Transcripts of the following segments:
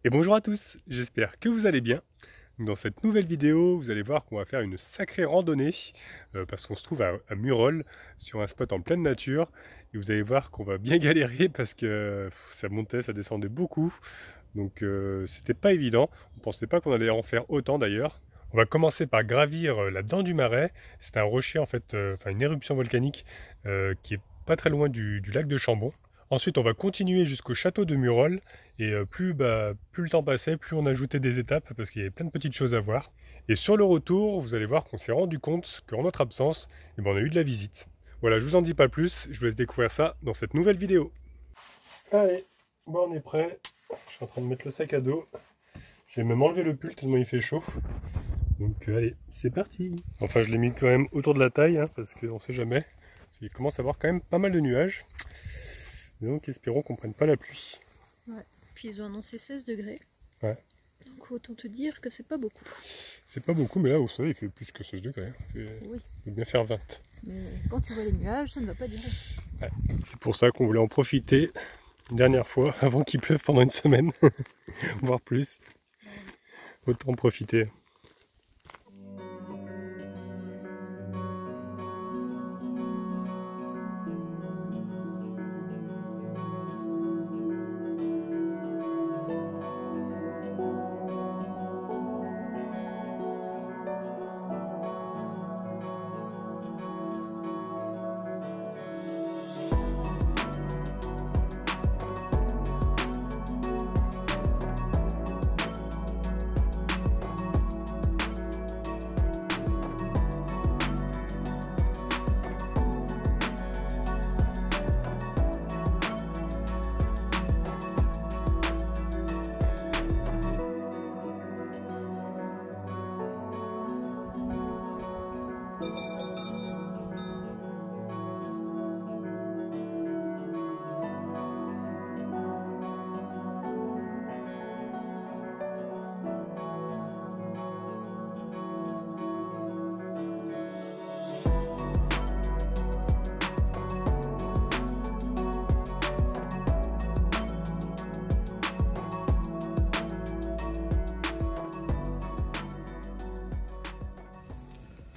Et bonjour à tous, j'espère que vous allez bien. Dans cette nouvelle vidéo, vous allez voir qu'on va faire une sacrée randonnée parce qu'on se trouve à Murol, sur un spot en pleine nature. Et vous allez voir qu'on va bien galérer parce que ça montait, ça descendait beaucoup. Donc c'était pas évident. On pensait pas qu'on allait en faire autant d'ailleurs. On va commencer par gravir la dent du Marais. C'est un rocher en fait, une éruption volcanique qui est pas très loin du lac de Chambon. Ensuite, on va continuer jusqu'au château de Murol. Et plus le temps passait, plus on ajoutait des étapes parce qu'il y avait plein de petites choses à voir. Et sur le retour, vous allez voir qu'on s'est rendu compte qu'en notre absence, on a eu de la visite. Voilà, je vous en dis pas plus, je vous laisse découvrir ça dans cette nouvelle vidéo. Allez, bon, on est prêt. Je suis en train de mettre le sac à dos. J'ai même enlevé le pull tellement il fait chaud. Donc allez, c'est parti. Enfin, je l'ai mis quand même autour de la taille, parce qu'on sait jamais. Il commence à avoir quand même pas mal de nuages. Donc espérons qu'on ne prenne pas la pluie. Ouais. Puis ils ont annoncé 16 degrés. Ouais. Donc autant te dire que c'est pas beaucoup. C'est pas beaucoup, mais là vous savez, il fait plus que 16 degrés. Il peut bien faire 20. Mais quand tu vois les nuages, ça ne va pas durer. Ouais. C'est pour ça qu'on voulait en profiter une dernière fois avant qu'il pleuve pendant une semaine, voire plus. Autant en profiter.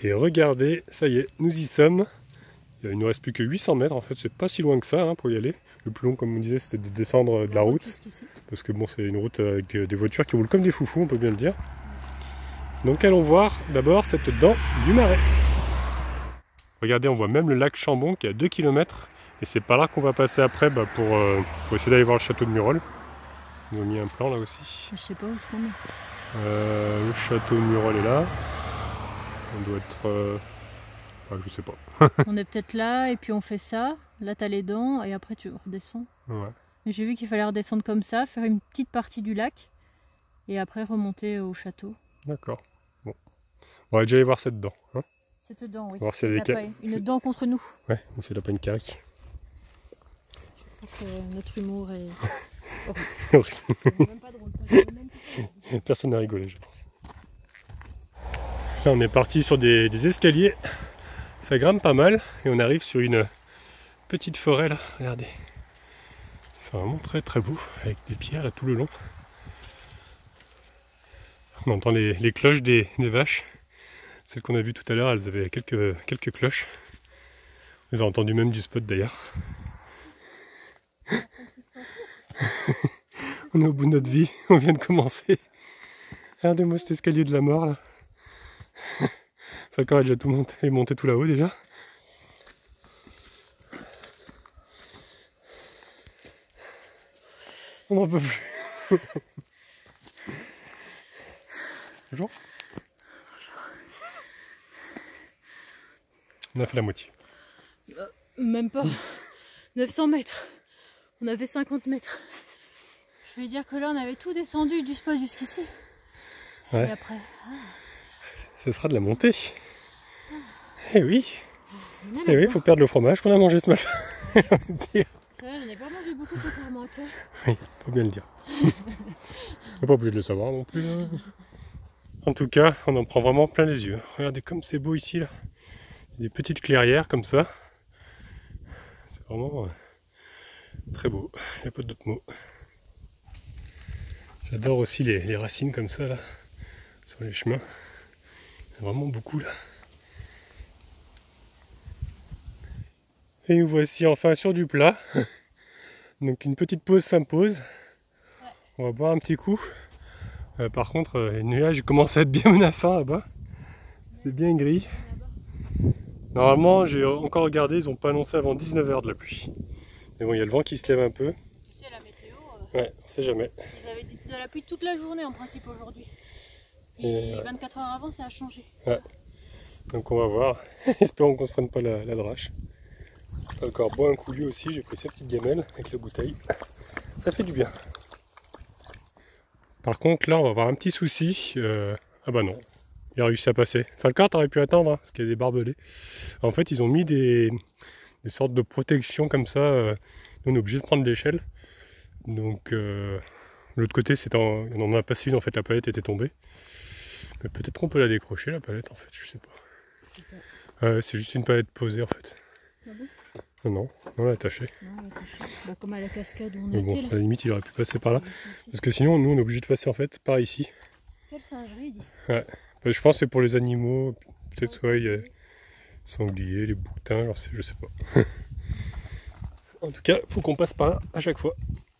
Et regardez, ça y est, nous y sommes. Il ne nous reste plus que 800 mètres, en fait, c'est pas si loin que ça pour y aller. Le plus long, comme on disait, c'était de descendre de la route. Parce que bon, c'est une route avec des voitures qui roulent comme des foufous, on peut bien le dire. Donc allons voir d'abord cette dent du Marais. Regardez, on voit même le lac Chambon qui est à 2 km. Et c'est par là qu'on va passer après pour essayer d'aller voir le château de Murol. Ils ont mis un plan là aussi. Je sais pas où est-ce qu'on est. Le château de Murol est là. On doit être... je sais pas. On est peut-être là et puis on fait ça. Là t'as les dents et après tu redescends. Ouais. J'ai vu qu'il fallait redescendre comme ça, faire une petite partie du lac et après remonter au château. D'accord. Bon. On va déjà aller voir cette dent. Cette dent, oui. Voir si elle est une dent contre nous. Ouais, mais c'est pas une carie. Je crois que notre humour est horrible. même pas drôle. Personne n'a rigolé, je pense. Là, on est parti sur des escaliers. Ça grimpe pas mal et on arrive sur une petite forêt là. Regardez. C'est vraiment très très beau avec des pierres là tout le long. On entend les cloches des vaches. Celles qu'on a vues tout à l'heure, elles avaient quelques cloches. On les a entendues même du spot d'ailleurs. On est au bout de notre vie, on vient de commencer. Regardez-moi cet escalier de la mort là. Enfin, quand on a déjà tout monté tout là-haut déjà. On n'en peut plus. Bonjour. On a fait la moitié. Même pas. 900 mètres. On avait 50 mètres. Je veux dire que là on avait tout descendu du spot jusqu'ici. Ouais. Et après... Ce sera de la montée. Eh oui. Eh oui, il faut perdre le fromage qu'on a mangé ce matin. C'est vrai, j'en ai pas mangé beaucoup contrairement à toi. Oui, faut bien le dire. On n'est pas obligé de le savoir non plus. En tout cas, on en prend vraiment plein les yeux. Regardez comme c'est beau ici là. Des petites clairières comme ça. C'est vraiment très beau. Il n'y a pas d'autres mots. J'adore aussi les racines comme ça là, sur les chemins. Il y en a vraiment beaucoup là. Et nous voici enfin sur du plat. Donc une petite pause s'impose. On va boire un petit coup. Par contre, les nuages commencent à être bien menaçants là-bas. C'est bien gris. Normalement, j'ai encore regardé, ils n'ont pas annoncé avant 19 h de la pluie. Mais bon, il y a le vent qui se lève un peu. Tu sais, la météo, ouais, on sait jamais. Ils avaient dit de la pluie toute la journée en principe aujourd'hui. Et 24 heures avant, ça a changé. Ouais. Donc on va voir. Espérons qu'on ne se prenne pas la drache. Je vais encore boire un coup lui aussi. J'ai pris cette petite gamelle avec la bouteille. Ça fait du bien. Par contre, là, on va avoir un petit souci. Ah bah non, il a réussi à passer. Falcor, t'aurais pu attendre, hein, parce qu'il y a des barbelés. En fait, ils ont mis des sortes de protections comme ça. Nous, on est obligé de prendre l'échelle. Donc, l'autre côté, on en a passé une, en fait, la palette était tombée. Mais peut-être qu'on peut la décrocher, la palette, en fait, je sais pas. C'est juste une palette posée, en fait. Ah bon? Non, on l'a attachée. Bah, comme à la cascade où on Mais était bon, là. à la limite, il aurait pu passer par là. Parce que sinon, nous, on est obligé de passer, en fait, par ici. Quelle singerie, dis. Ouais. Je pense que c'est pour les animaux. Peut-être, ouais, il y a les sangliers, les bouquetins, je sais pas. En tout cas, il faut qu'on passe par là à chaque fois.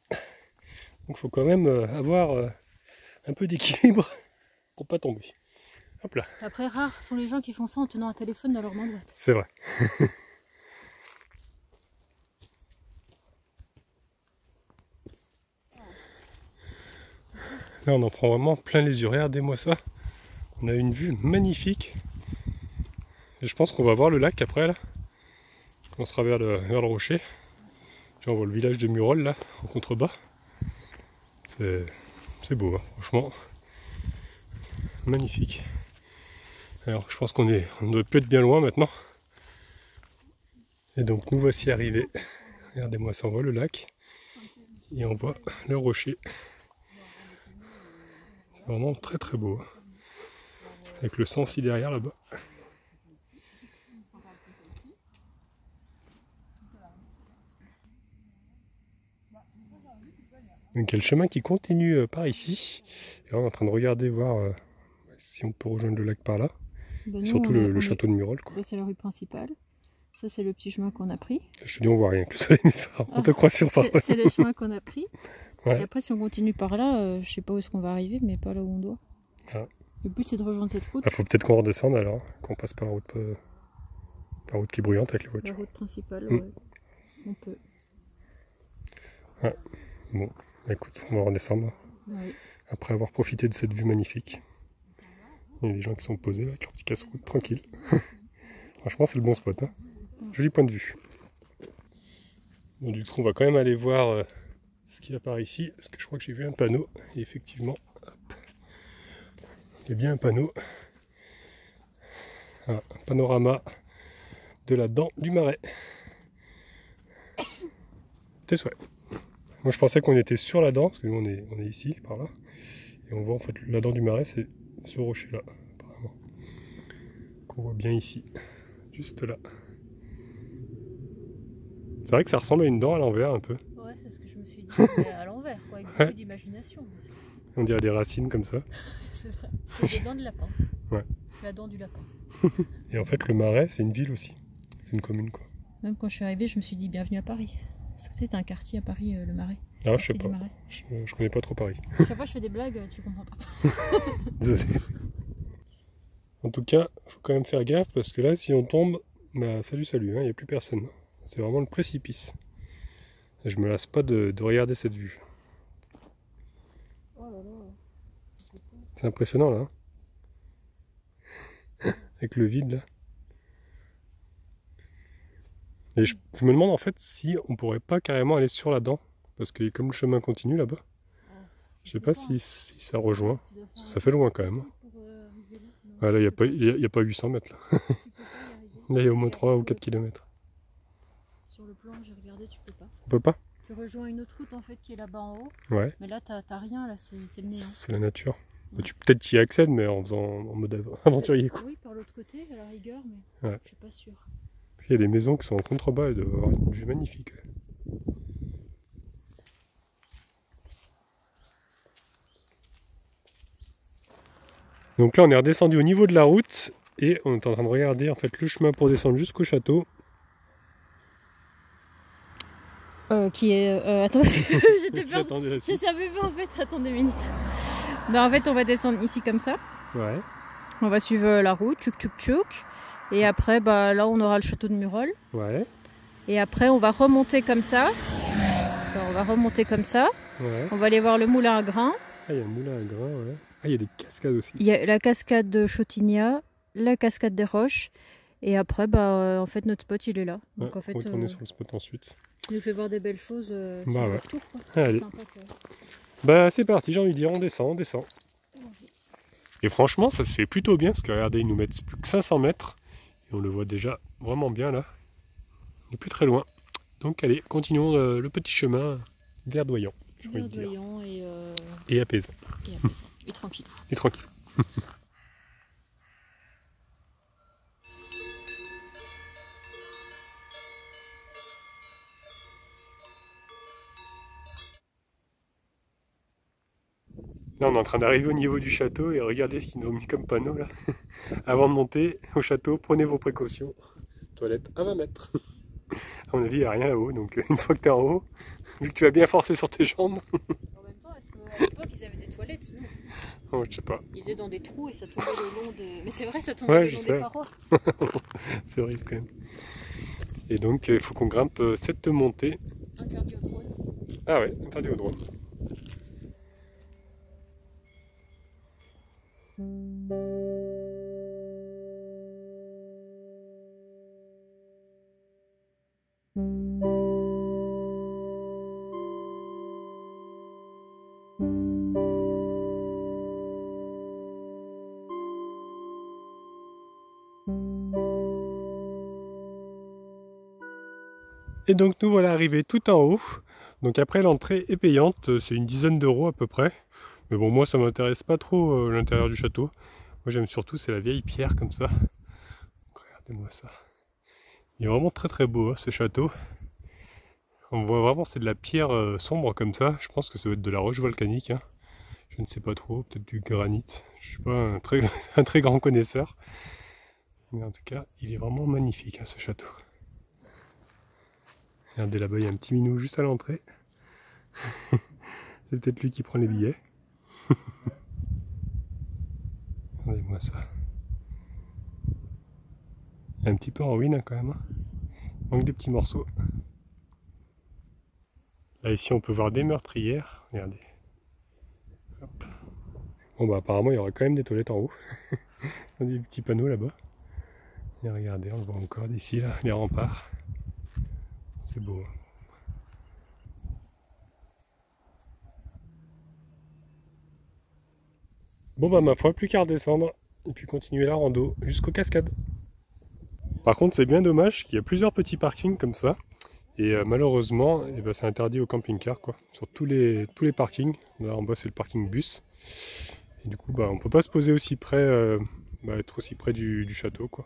Donc il faut quand même avoir un peu d'équilibre pour pas tomber. Hop là. Après, rares sont les gens qui font ça en tenant un téléphone dans leur main droite. C'est vrai. Là on en prend vraiment plein les yeux. Regardez-moi ça. On a une vue magnifique. Et je pense qu'on va voir le lac après là. On sera vers le rocher. Puis on voit le village de Murol là, en contrebas. C'est beau, hein, franchement. Magnifique. Alors je pense qu'on doit plus être bien loin maintenant. Et donc nous voici arrivés. Regardez-moi ça, on voit le lac. Et on voit le rocher. C'est vraiment très très beau. Avec le Sancy derrière là-bas. Donc il y a le chemin qui continue par ici. Et là on est en train de regarder, voir si on peut rejoindre le lac par là. Ben Et surtout le château de Murol. Ça c'est la rue principale. Ça c'est le petit chemin qu'on a pris. Je te dis on voit rien que le soleil, mais on te croit sur parole. C'est le chemin qu'on a pris. Ouais. Et après si on continue par là, je sais pas où est-ce qu'on va arriver, mais pas là où on doit. Ah. Le but c'est de rejoindre cette route. Il faut peut-être qu'on redescende alors, qu'on passe par la route qui est bruyante avec les voitures. La route principale, ouais. On peut. Ouais. Bon, écoute, on va redescendre. Oui. Après avoir profité de cette vue magnifique. Il y a des gens qui sont posés là, avec leur petit casse-route, tranquille. Franchement, c'est le bon spot. Hein. Joli point de vue. Bon, du coup, on va quand même aller voir ce qu'il y a par ici, parce que je crois que j'ai vu un panneau. Et effectivement, hop, il y a bien un panneau. Un panorama de la dent du Marais. Tes souhaits. Moi, je pensais qu'on était sur la dent, parce que nous, on est ici, par là. Et on voit en fait la dent du Marais, c'est ce rocher-là, apparemment. Qu'on voit bien ici, juste là. C'est vrai que ça ressemble à une dent à l'envers un peu. Ouais, c'est ce que je me suis dit, mais à l'envers, quoi, avec beaucoup d'imagination. On dirait des racines comme ça. C'est vrai. C'est des dents de lapin. Ouais. La dent du lapin. Et en fait, le Marais, c'est une ville aussi. C'est une commune, quoi. Même quand je suis arrivée, je me suis dit bienvenue à Paris. Parce que c'est un quartier à Paris, le Marais. Ah, je sais pas. Je connais pas trop Paris. Chaque fois je fais des blagues, tu comprends pas. Désolé. En tout cas, faut quand même faire gaffe parce que là, si on tombe, bah salut, il n'y a plus personne. C'est vraiment le précipice. Et je me lasse pas de regarder cette vue. Oh là là. C'est impressionnant là. Avec le vide là. Et je me demande en fait si on pourrait pas carrément aller sur la dent. Parce que comme le chemin continue là-bas, je sais pas si ça rejoint. Parce que ça fait loin quand même. Ah, là, il n'y a pas 800 mètres là. Là, il y a au moins 3 ou 4 km. Sur le plan, j'ai regardé, tu peux pas. On peut pas? Tu rejoins une autre route en fait qui est là-bas en haut. Ouais. Mais là, t'as rien, là, c'est le néant. C'est la nature. Ouais. Peut-être tu y accèdes, mais en mode aventurier quoi. Oui, par l'autre côté, à la rigueur, mais ouais. Je suis pas sûre. Il y a des maisons qui sont en contrebas et doivent avoir une vue magnifique. Donc là on est redescendu au niveau de la route et on est en train de regarder en fait le chemin pour descendre jusqu'au château. Qui est... attends, j'étais peur. Je savais pas en fait, attendez une minute. Ben, en fait on va descendre ici comme ça. Ouais. On va suivre la route, tchouk tchouk tchouk. Et après bah, là on aura le château de Murol. Ouais. Et après on va remonter comme ça. Attends, on va remonter comme ça. Ouais. On va aller voir le moulin à grains. Ah, il y a un moulin à grains, ouais. Ah, il y a des cascades aussi. Il y a la cascade de Chotigna, la cascade des Roches. Et après, bah, en fait, notre spot, il est là. Donc, ouais, en fait, retourner sur le spot ensuite. Ça nous fait voir des belles choses sur bah, le ouais. retour. Allez. Sympa, quoi. Bah, c'est parti, j'ai envie de dire, on descend, on descend. Et franchement, ça se fait plutôt bien, parce que regardez, ils nous mettent plus que 500 mètres. Et on le voit déjà vraiment bien, là. On n'est plus très loin. Donc, allez, continuons le petit chemin verdoyant. Verdoyant et apaisant. Et apaisant. Et tranquille. Et tranquille. Là, on est en train d'arriver au niveau du château et regardez ce qu'ils nous ont mis comme panneau là. Avant de monter au château, prenez vos précautions. Toilette à 20 mètres. À mon avis, il n'y a rien là-haut, donc une fois que tu es en haut, vu que tu vas bien forcer sur tes jambes. En même temps, est-ce qu'à l'époque ils avaient des toilettes? Non. Oh, je sais pas. Ils étaient dans des trous et ça tombait le long des. Mais c'est vrai, ça tombait le long des parois. C'est horrible quand même. Et donc, il faut qu'on grimpe cette montée. Interdit au drone. Ah ouais, interdit au drone. Et donc nous voilà arrivés tout en haut. Donc après l'entrée est payante, c'est une dizaine d'euros à peu près. Mais bon, moi ça m'intéresse pas trop l'intérieur du château. Moi j'aime surtout c'est la vieille pierre comme ça. Regardez-moi ça. Il est vraiment très très beau hein, ce château. On voit vraiment c'est de la pierre sombre comme ça. Je pense que ça va être de la roche volcanique. Hein. Je ne sais pas trop, peut-être du granit. Je suis pas un très grand connaisseur. Mais en tout cas, il est vraiment magnifique hein, ce château. Regardez là-bas, il y a un petit minou juste à l'entrée. C'est peut-être lui qui prend les billets. Regardez-moi ça. Il est un petit peu en ruine hein, quand même. Hein. Il manque des petits morceaux. Là ici on peut voir des meurtrières. Regardez. Hop. Bon bah apparemment il y aura quand même des toilettes en haut. Il y a des petits panneaux là-bas. Et regardez, on voit encore d'ici là, les remparts. C'est beau. Bon bah ma foi, plus qu'à redescendre et puis continuer la rando jusqu'aux cascades. Par contre c'est bien dommage qu'il y a plusieurs petits parkings comme ça. Et malheureusement, eh ben, c'est interdit au camping-car quoi. Sur tous les parkings. Là en bas c'est le parking bus. Et du coup bah, on peut pas se poser aussi près, être aussi près du château quoi.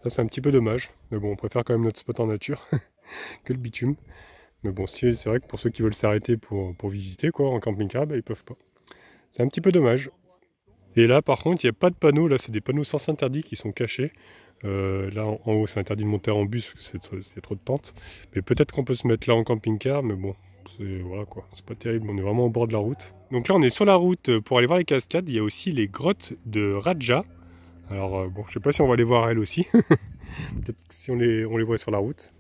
Ça c'est un petit peu dommage. Mais bon on préfère quand même notre spot en nature. Que le bitume. Mais bon, c'est vrai que pour ceux qui veulent s'arrêter pour visiter quoi, en camping-car, bah, ils peuvent pas. C'est un petit peu dommage. Et là, par contre, il n'y a pas de panneaux. Là, c'est des panneaux sens interdit qui sont cachés. Là, en haut, c'est interdit de monter en bus parce que c'est trop de pente. Mais peut-être qu'on peut se mettre là en camping-car. Mais bon, voilà quoi. C'est pas terrible. On est vraiment au bord de la route. Donc là, on est sur la route pour aller voir les cascades. Il y a aussi les grottes de Raja. Alors, bon, je sais pas si on va les voir elles aussi. Peut-être que si on les voit sur la route.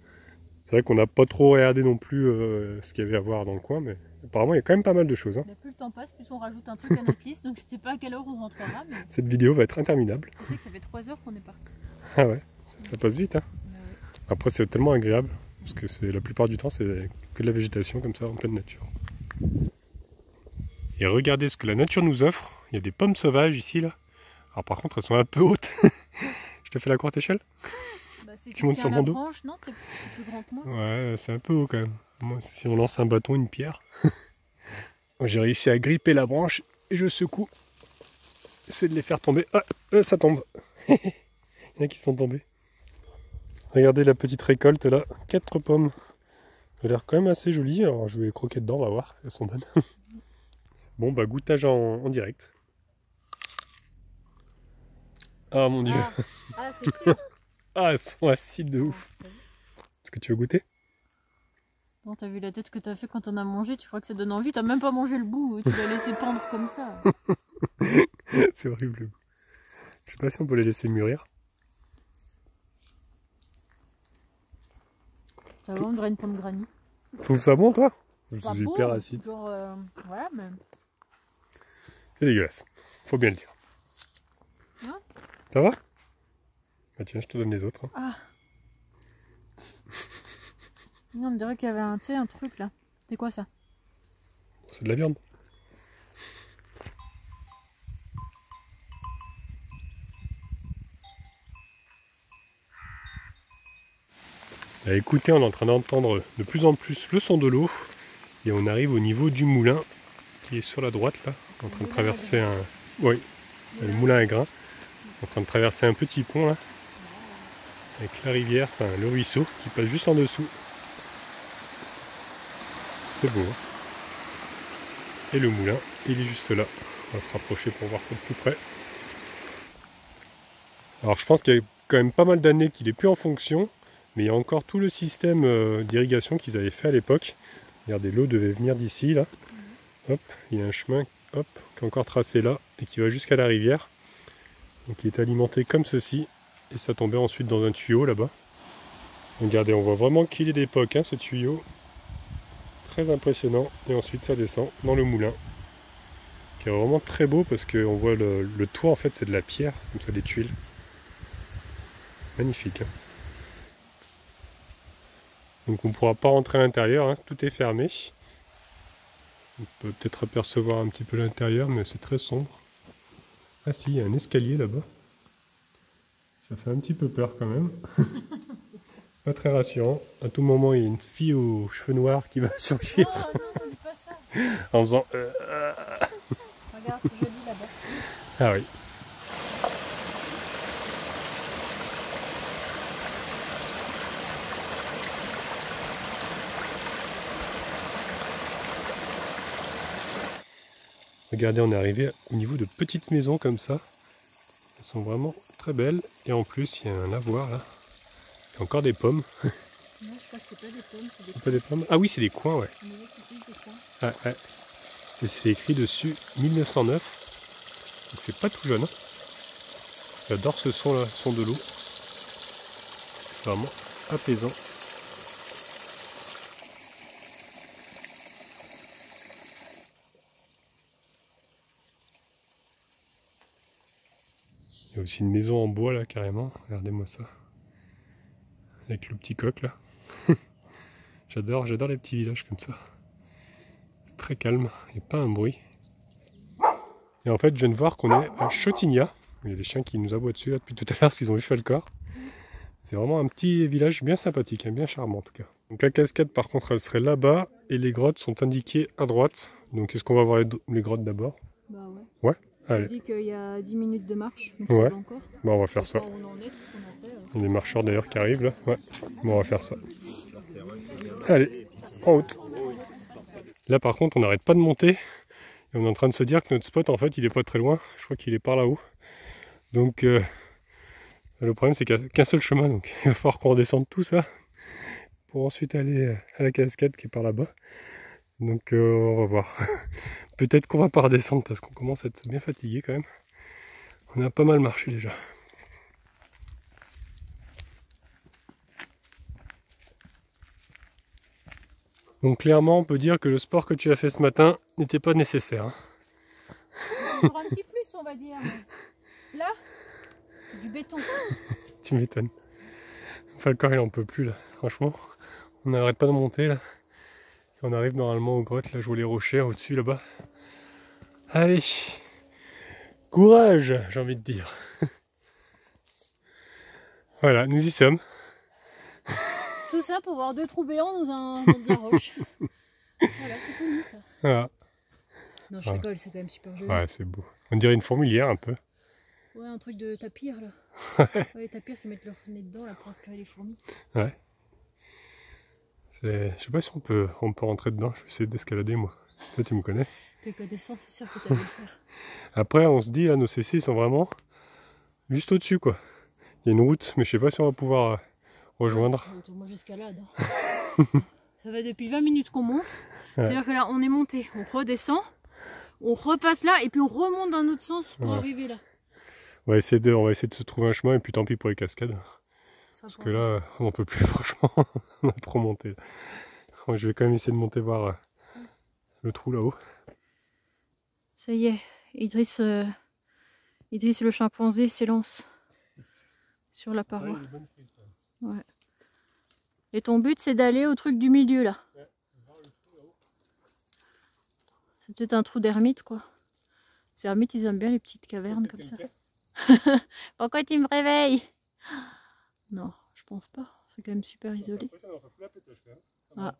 C'est vrai qu'on n'a pas trop regardé non plus ce qu'il y avait à voir dans le coin, mais apparemment il y a quand même pas mal de choses. Hein. Plus le temps passe, plus on rajoute un truc à notre liste, donc je ne sais pas à quelle heure on rentrera. Mais... Cette vidéo va être interminable. Tu sais que ça fait 3 heures qu'on est parti. Ah ouais, ça passe vite. Hein. Ouais. Après c'est tellement agréable, parce que la plupart du temps c'est que de la végétation comme ça, en pleine nature. Et regardez ce que la nature nous offre. Il y a des pommes sauvages ici là. Alors par contre elles sont un peu hautes. Je te fais la courte échelle. Tu montes sur mon dos. Branche, non, t'es plus grand que moi. Ouais, c'est un peu haut quand même. Moi, si on lance un bâton, une pierre. J'ai réussi à gripper la branche et je secoue. J'essaie de les faire tomber. Ah, ça tombe. Il y en a qui sont tombés. Regardez la petite récolte là. 4 pommes. Ça a l'air quand même assez joli. Alors je vais croquer dedans, on va voir si elles sont bonnes. Bon, bah goûtage en direct. Ah mon dieu. Ah c'est sûr. Ah, elles sont acides de ouf. Est-ce que tu veux goûter? Bon, t'as vu la tête que t'as fait quand on a mangé, tu crois que ça donne envie, t'as même pas mangé le bout, tu l'as laissé pendre comme ça. C'est horrible le goût. Je sais pas si on peut les laisser mûrir. Ça va, on dirait une pomme granny. Tu trouves ça bon toi? Pas C'est hyper acide. Genre, voilà, mais... C'est dégueulasse. Faut bien le dire. Hein? Ça va? Bah tiens, je te donne les autres. Hein. Ah. Non, on me dirait qu'il y avait un, tu sais, un truc là. C'est quoi ça? C'est de la viande. Bah, écoutez, on est en train d'entendre de plus en plus le son de l'eau. Et on arrive au niveau du moulin qui est sur la droite là. On est en train de traverser un... Oui, le moulin à grains. On est en train de traverser un petit pont là. Avec la rivière, enfin le ruisseau qui passe juste en dessous. C'est beau. Hein, et le moulin, il est juste là. On va se rapprocher pour voir ça de plus près. Alors je pense qu'il y a quand même pas mal d'années qu'il n'est plus en fonction. Mais il y a encore tout le système d'irrigation qu'ils avaient fait à l'époque. Regardez, l'eau devait venir d'ici là. Hop, il y a un chemin hop, qui est encore tracé là et qui va jusqu'à la rivière. Donc il est alimenté comme ceci. Et ça tombait ensuite dans un tuyau là-bas. Regardez, on voit vraiment qu'il est d'époque hein, ce tuyau. Très impressionnant. Et ensuite ça descend dans le moulin. Qui est vraiment très beau parce qu'on voit le toit en fait c'est de la pierre, comme ça des tuiles. Magnifique. Hein. Donc on ne pourra pas rentrer à l'intérieur, hein, tout est fermé. On peut peut-être apercevoir un petit peu l'intérieur, mais c'est très sombre. Ah si, il y a un escalier là-bas. Ça fait un petit peu peur quand même. Pas très rassurant. À tout moment, il y a une fille aux cheveux noirs qui va surgir. Oh non, dis pas ça. En faisant... Regarde, c'est joli là-bas. Ah oui. Regardez, on est arrivé au niveau de petites maisons comme ça. Elles sont vraiment très belles. Et en plus, il y a un lavoir là. Il y a encore des pommes. Non, je crois que c'est pas des pommes, c'est des C'est pas des pommes? Ah oui, c'est des coins, ouais. On dirait que c'est plus des coins. Ah, ouais. Et c'est écrit dessus 1909. Donc c'est pas tout jeune. Hein. J'adore ce son là, son de l'eau. C'est vraiment apaisant. Il y a aussi une maison en bois là carrément. Regardez-moi ça. Avec le petit coq là. J'adore les petits villages comme ça. C'est très calme, il n'y a pas un bruit. Et en fait, je viens de voir qu'on est à Chotigna. Il y a des chiens qui nous aboient dessus là depuis tout à l'heure parce qu'ils ont vu Falcor. C'est vraiment un petit village bien sympathique, hein, bien charmant en tout cas. Donc la cascade par contre elle serait là-bas et les grottes sont indiquées à droite. Donc est-ce qu'on va voir les grottes d'abord? Bah ouais. Ouais. Ça Allez. dit qu'il y a 10 minutes de marche, donc Ouais. ça va encore. Bon, on va faire ça. Où on en est, tout ce qu'on a fait, Il y a des marcheurs d'ailleurs qui arrivent là. Ouais. Bon, on va faire ça. Allez, en route. Là par contre on n'arrête pas de monter. Et on est en train de se dire que notre spot en fait il est pas très loin. Je crois qu'il est par là-haut. Donc le problème c'est qu'il n'y a qu'un seul chemin. Donc il va falloir qu'on redescende tout ça. Pour ensuite aller à la cascade qui est par là-bas. Donc on va voir. Peut-être qu'on va pas redescendre parce qu'on commence à être bien fatigué quand même. On a pas mal marché déjà. Donc clairement on peut dire que le sport que tu as fait ce matin n'était pas nécessaire. Hein. Encore un petit plus, on va dire. Là, c'est du béton. Tu m'étonnes. Falcor il en peut plus là, franchement. On n'arrête pas de monter là. Et on arrive normalement aux grottes, là je vois les rochers au-dessus là-bas. Allez, courage j'ai envie de dire. Voilà, nous y sommes. Tout ça pour voir 2 trous béants dans de la roche. Voilà, c'est tout nous ça. Voilà. Non, je rigole, c'est quand même super joli. Ouais, c'est beau. On dirait une fourmilière un peu. Ouais, un truc de tapir là. Ouais, les tapirs qui mettent leur nez dedans là pour aspirer les fourmis. Ouais. Je sais pas si on peut rentrer dedans, je vais essayer d'escalader moi. Toi tu me connais. Tes connaissances, c'est sûr que tu vas le faire. Après on se dit, là, nos CC ils sont vraiment juste au-dessus quoi. Il y a une route, mais je sais pas si on va pouvoir rejoindre. Moi j'escalade. Ça va depuis 20 minutes qu'on monte. Ouais. C'est-à-dire que là on est monté, on redescend, on repasse là et puis on remonte dans l'autre sens pour arriver là. On va essayer de se trouver un chemin et puis tant pis pour les cascades. Parce que là, on n'en peut plus franchement. On a trop monté. Je vais quand même essayer de monter voir le trou là-haut. Ça y est, Idriss le chimpanzé s'élance sur la paroi. Ouais. Et ton but c'est d'aller au truc du milieu là. C'est peut-être un trou d'ermite quoi. Les ermites ils aiment bien les petites cavernes comme ça. Pourquoi tu me réveilles? Non, je pense pas. C'est quand même super isolé. Ah.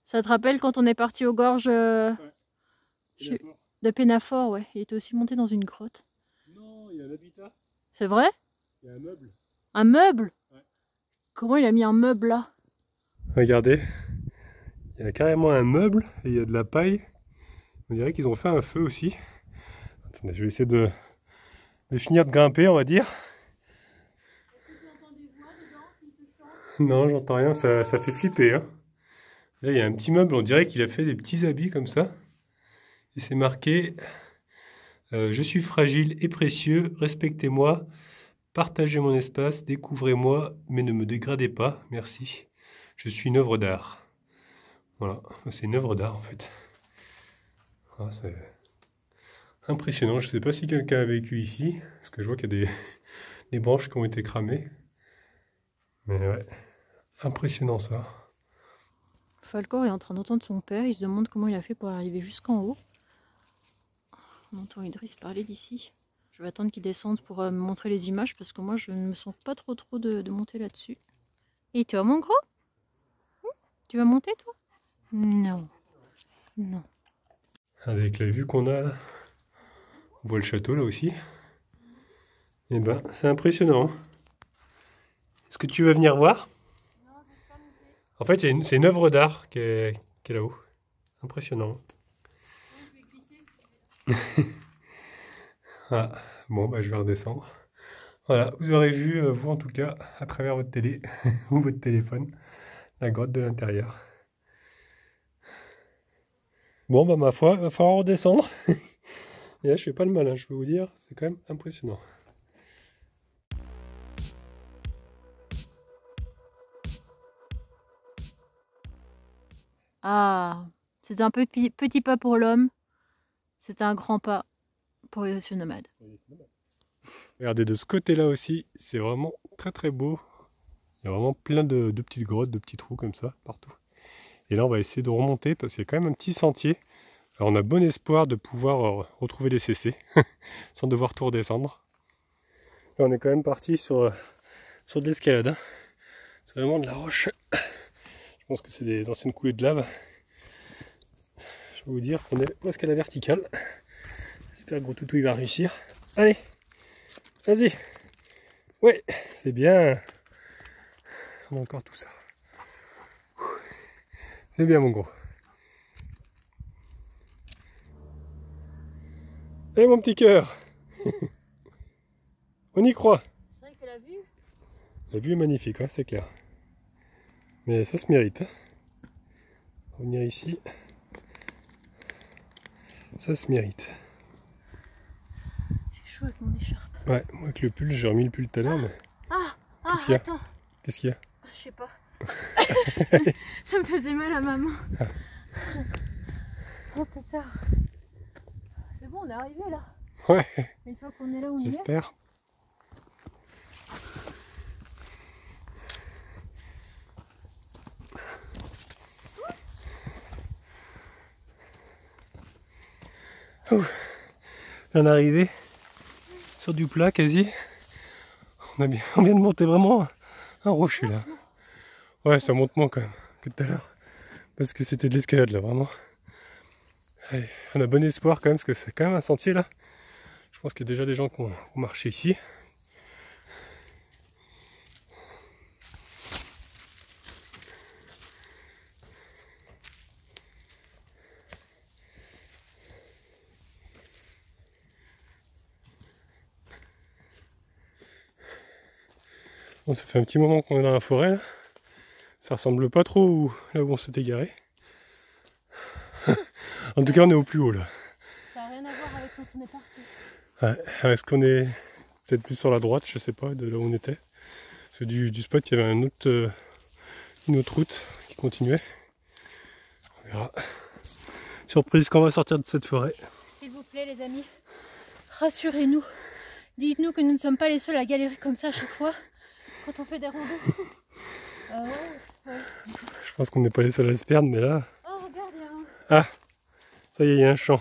Ça te rappelle quand on est parti aux gorges de Pénafort, ouais. Il était aussi monté dans une grotte. Non, il y a un habitat. C'est vrai? Il y a un meuble. Un meuble? Ouais. Comment il a mis un meuble là? Regardez, il y a carrément un meuble et il y a de la paille. On dirait qu'ils ont fait un feu aussi. Attendez, je vais essayer de finir de grimper, on va dire. Non, j'entends rien, ça fait flipper. Hein. Là, il y a un petit meuble, on dirait qu'il a fait des petits habits comme ça. Et c'est marqué je suis fragile et précieux, respectez-moi, partagez mon espace, découvrez-moi, mais ne me dégradez pas, merci. Je suis une œuvre d'art. Voilà, c'est une œuvre d'art en fait. Ah, c'est impressionnant, je ne sais pas si quelqu'un a vécu ici, parce que je vois qu'il y a des branches qui ont été cramées. Mais ouais, impressionnant ça. Falcor est en train d'entendre son père, il se demande comment il a fait pour arriver jusqu'en haut. On entend Idriss parler d'ici. Je vais attendre qu'il descende pour me montrer les images parce que moi je ne me sens pas trop de monter là-dessus. Et toi mon gros? Tu vas monter toi? Non. Non. Avec la vue qu'on a là, on voit le château là aussi. Et ben c'est impressionnant. Est-ce que tu veux venir voir? Non, je ne sais pas monter. En fait c'est une œuvre d'art qui est là-haut. Impressionnant. Je vais glisser si tu veux. Ah, bon bah je vais redescendre. Voilà, vous aurez vu, vous en tout cas, à travers votre télé ou votre téléphone, la grotte de l'intérieur. Bon bah ma foi, il va falloir redescendre. Et là je fais pas le malin, je peux vous dire, c'est quand même impressionnant. Ah, c'est un petit pas pour l'homme, c'est un grand pas pour les oiseaux nomades. Regardez de ce côté-là aussi, c'est vraiment très très beau. Il y a vraiment plein de petites grottes, de petits trous comme ça, partout. Et là on va essayer de remonter parce qu'il y a quand même un petit sentier. Alors on a bon espoir de pouvoir retrouver les CC, sans devoir tout redescendre. Là on est quand même parti sur de l'escalade. Hein. C'est vraiment de la roche. Je pense que c'est des anciennes coulées de lave. Je vais vous dire qu'on est presque à la verticale. J'espère que Gros Toutou il va réussir. Allez, vas-y. Ouais, c'est bien. On a encore tout ça. C'est bien mon gros. Eh mon petit cœur. On y croit. C'est vrai que La vue est magnifique, hein, c'est clair. Mais ça se mérite. Hein. Revenir ici, ça se mérite. j'ai chaud avec mon écharpe. Ouais, moi avec le pull, j'ai remis le pull tout à l'heure, mais... Qu'est-ce qu'il y a? Attends. Qu'est-ce qu'il y a? Je sais pas. Ça me faisait mal à ma main. Ah. Oh putain. C'est bon, on est arrivé là. Ouais, Une fois qu'on est là, on y est. j'espère. On est arrivé sur du plat quasi. On vient de monter vraiment un rocher là. Ouais, ça monte moins quand même que tout à l'heure. Parce que c'était de l'escalade là, vraiment. Allez, on a bon espoir quand même, parce que c'est quand même un sentier là. Je pense qu'il y a déjà des gens qui ont marché ici. Bon, ça fait un petit moment qu'on est dans la forêt là. Ça ressemble pas trop là où on s'était garé. En tout cas, on est au plus haut là. Ça n'a rien à voir avec quand on est parti. Ouais. Est-ce qu'on est peut-être plus sur la droite, je sais pas, de là où on était. Parce que du spot, il y avait une autre route qui continuait. On verra. Surprise quand on va sortir de cette forêt. S'il vous plaît les amis, rassurez-nous. Dites-nous que nous ne sommes pas les seuls à galérer comme ça à chaque fois quand on fait des randos. Ouais. Je pense qu'on n'est pas les seuls à se perdre, mais là... Oh regarde, il y a un... Ah, ça y est, il y a un champ.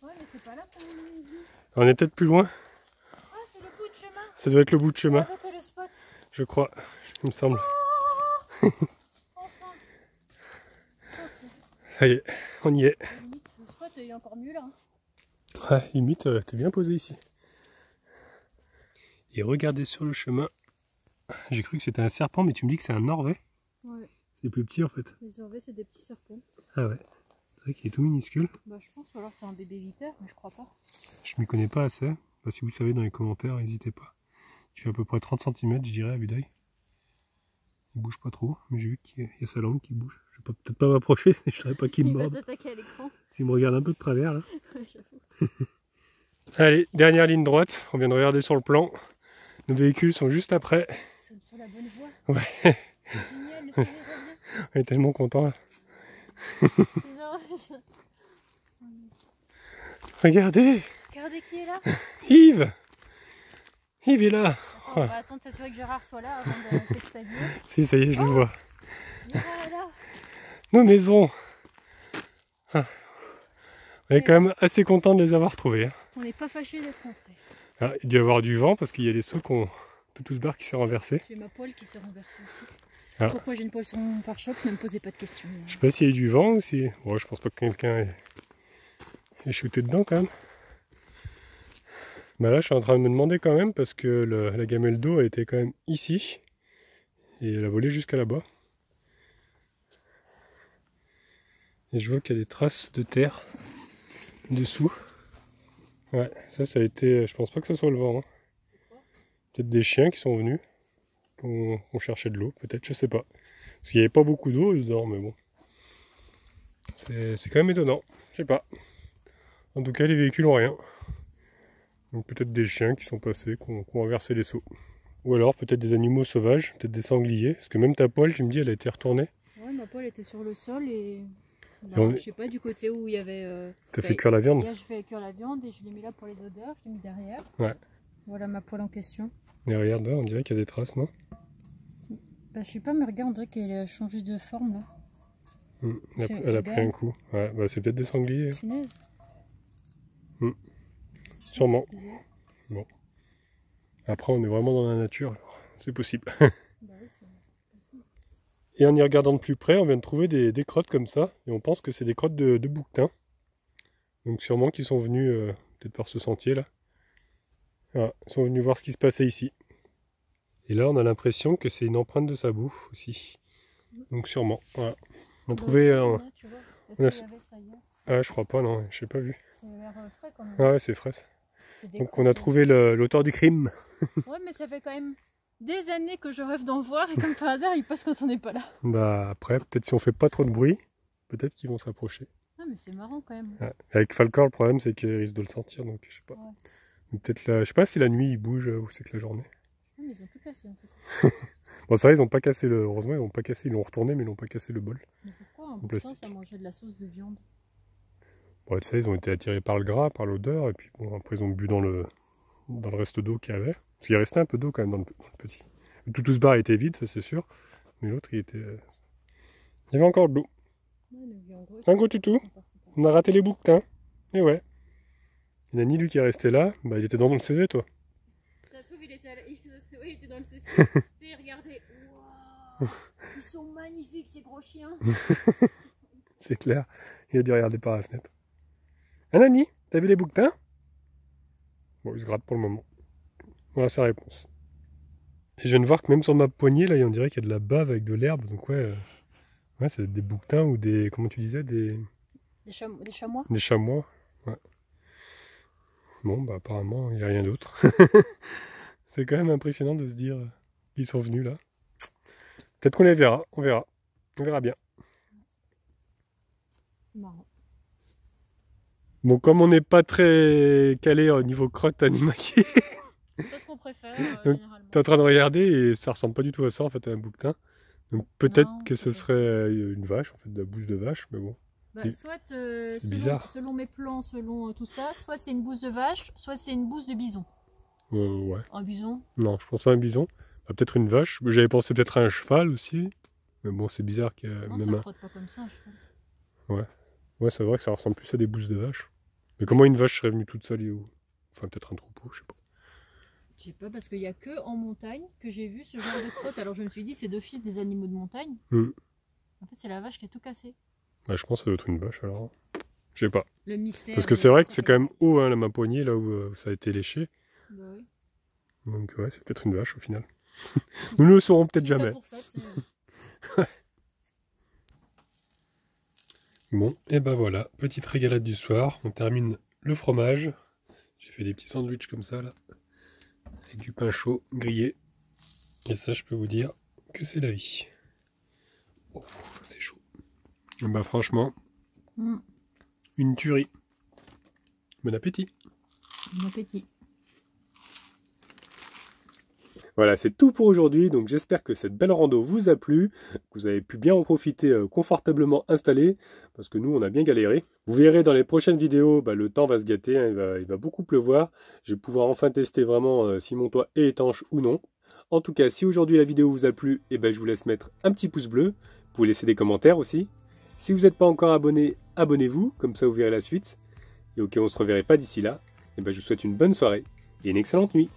Ouais mais c'est pas là qu'on est venu. On est peut-être plus loin. Ah c'est le bout de chemin. Ça doit être le bout de chemin, Arrêtez le spot. je crois, il me semble. Oh enfin. Ça y est, on y est. Limite, le spot il est encore mieux là. Ouais, limite, t'es bien posé ici. Et regardez sur le chemin. J'ai cru que c'était un serpent, mais tu me dis que c'est un orvet. Ouais. C'est plus petit en fait. Les orvets c'est des petits serpents. Ah ouais. C'est vrai qu'il est tout minuscule. Bah je pense, ou alors c'est un bébé vipère, mais je crois pas. Je m'y connais pas assez. Bah, si vous savez dans les commentaires, n'hésitez pas. Il fait à peu près 30 cm, je dirais, à vue d'œil. Il bouge pas trop, mais j'ai vu qu'il y a sa langue qui bouge. Je vais peut-être pas m'approcher, je savais pas qu'il me morde. Il va t'attaquer à l'écran. S'il me regarde un peu de travers là. Ouais, j'avoue. Allez, dernière ligne droite. On vient de regarder sur le plan. Nos véhicules sont juste après. Nous sommes sur la bonne voie. Ouais. Génial, le soleil revient. On est tellement contents là. Ces orvets. Regardez, Regardez qui est là. Yves. Yves est là. Attends, on va attendre de s'assurer que Gérard soit là avant de s'extasier. Si, ça y est, je le vois. Gérard est là. Nos maisons. Ah. On est quand même assez content de les avoir trouvées. On n'est pas fâchés d'être rentrés. Ah, il doit y avoir du vent parce qu'il y a les seaux tout ce bar qui s'est renversé. J'ai ma poêle qui s'est renversée aussi. Ah. Pourquoi j'ai une poêle sur mon pare-choc? Ne me posez pas de questions. Je sais pas s'il y a eu du vent ou si... Bon, je pense pas que quelqu'un ait shooté dedans quand même. Bah là, je suis en train de me demander quand même parce que la gamelle d'eau elle était quand même ici. Et elle a volé jusqu'à là-bas. Et je vois qu'il y a des traces de terre dessous. Ouais, ça a été... Je pense pas que ce soit le vent. Hein. Peut-être des chiens qui sont venus. Qui ont cherché de l'eau, peut-être, je sais pas. Parce qu'il n'y avait pas beaucoup d'eau dedans, mais bon. C'est quand même étonnant. Je sais pas. En tout cas, les véhicules ont rien. Donc peut-être des chiens qui sont passés, qui ont renversé les seaux. Ou alors peut-être des animaux sauvages, peut-être des sangliers. Parce que même ta poêle, tu me dis, elle a été retournée. Ouais, ma poêle était sur le sol et... on je sais pas, du côté où il y avait... T'as fait cuire la viande? Hier, j'ai fait cuire la viande et je l'ai mis là pour les odeurs. Je l'ai mis derrière. Ouais. Voilà ma poêle en question. Et regarde, là, on dirait qu'il y a des traces, non? Bah, je sais pas, mais regarde, on dirait qu'elle a changé de forme là. Elle a pris un coup. Ouais, bah c'est peut-être des sangliers. Punaise. Sûrement. C'est bizarre. Bon. Après, on est vraiment dans la nature, alors c'est possible. Bah oui, c'est possible. Et en y regardant de plus près, on vient de trouver des crottes comme ça. Et on pense que c'est des crottes de bouquetins. Donc sûrement qu'ils sont venus, peut-être par ce sentier là. Voilà, ils sont venus voir ce qui se passait ici. Et là, on a l'impression que c'est une empreinte de sabot aussi. Donc sûrement, voilà. On a trouvé un... Tu vois, est-ce qu'il y avait ça hier? Ah, je crois pas, non, je n'ai pas vu. Ça a l'air frais quand même. Ah ouais, c'est frais. Des Donc crottes on a de- trouvé l'auteur du crime. Ouais, mais ça fait quand même des années que je rêve d'en voir et comme par hasard, il passe quand on n'est pas là. Bah après, peut-être si on fait pas trop de bruit, peut-être qu'ils vont s'approcher. Ah, mais c'est marrant quand même. Ouais. Avec Falcor, le problème c'est qu'il risque de le sentir, donc je sais pas. Ouais. Peut-être là, je sais pas si la nuit il bouge ou c'est que la journée. Ouais, mais ils ont tout cassé en fait. Bon, ça va, ils ont pas cassé le. Heureusement, ils ont pas cassé, ils l'ont retourné, mais ils n'ont pas cassé le bol. Mais pourquoi un bouquetin plastique. ça mangeait de la sauce de viande? Bon, tu sais, ils ont été attirés par le gras, par l'odeur, et puis bon, après ils ont bu dans le reste d'eau qu'il y avait. Parce qu'il restait un peu d'eau quand même dans le petit. Tout ce bar était vide, ça c'est sûr. Mais l'autre, il était. Il y avait encore de l'eau. Ouais, le viande grosse, Un gros tutou. On a raté les bouquetins. Et ouais. Il n'y en a ni lui qui est resté là, bah il était dans le CZ, toi. Ça se trouve, il était, il était dans le CC. Tu sais, regardez. Waouh, ils sont magnifiques ces gros chiens. C'est clair. Il a dû regarder par la fenêtre. Un Annie, t'as vu les bouquetins? Bon, il se gratte pour le moment. Voilà sa réponse. Et je viens de voir que même sur ma poignée, là, on dirait qu'il y a de la bave avec de l'herbe. Donc ouais, ouais c'est des bouquetins ou des... Comment tu disais? Des chamois. Des chamois. Ouais. Bon, bah apparemment, il n'y a rien d'autre. C'est quand même impressionnant de se dire Ils sont venus là. Peut-être qu'on les verra, on verra. On verra bien. C'est marrant. Bon, comme on n'est pas très calé au niveau crotte animalier, C'est ce qu'on préfère donc généralement. tu es en train de regarder et ça ressemble pas du tout à ça en fait, à un bouquetin. Donc peut-être Non, que ce peut-être. serait une vache, en fait, de la bouche de vache, mais bon. Bah, soit bizarre. selon mes plans, selon tout ça, soit c'est une bouse de vache, soit c'est une bouse de bison. Ouais. Un bison? Non, je pense pas à un bison. Bah, peut-être une vache. J'avais pensé peut-être à un cheval aussi. Mais bon, c'est bizarre qu'il y a Non, même ça un... crotte pas comme ça, un cheval. Ouais, c'est vrai que ça ressemble plus à des bouses de vache. Mais comment une vache serait venue toute seule enfin, peut-être un troupeau, je sais pas. Je sais pas, parce qu'il y a que en montagne que j'ai vu ce genre de crotte. Alors je me suis dit, c'est d'office des animaux de montagne. En fait, c'est la vache qui a tout cassé. Bah, je pense que ça doit être une vache alors. Je sais pas. Le mystère. Parce que c'est vrai que c'est quand même haut, hein, ma poignée, là où ça a été léché. Bah oui. Donc ouais, c'est peut-être une vache au final. Nous ne le saurons peut-être jamais. Pour ça, ouais. Bon, et ben voilà, petite régalade du soir. On termine le fromage. J'ai fait des petits sandwichs comme ça là. Avec du pain chaud grillé. Et ça, je peux vous dire que c'est la vie. Oh, c'est chaud. Et bah franchement, une tuerie. Bon appétit. Bon appétit. Voilà, c'est tout pour aujourd'hui. Donc j'espère que cette belle rando vous a plu, que vous avez pu bien en profiter confortablement installé, parce que nous, on a bien galéré. Vous verrez dans les prochaines vidéos, le temps va se gâter, hein, il va beaucoup pleuvoir. Je vais pouvoir enfin tester vraiment si mon toit est étanche ou non. En tout cas, si aujourd'hui la vidéo vous a plu, je vous laisse mettre un petit pouce bleu. Vous pouvez laisser des commentaires aussi. Si vous n'êtes pas encore abonné, abonnez-vous, comme ça vous verrez la suite. Et ok, on se reverrait pas d'ici là. Je vous souhaite une bonne soirée et une excellente nuit.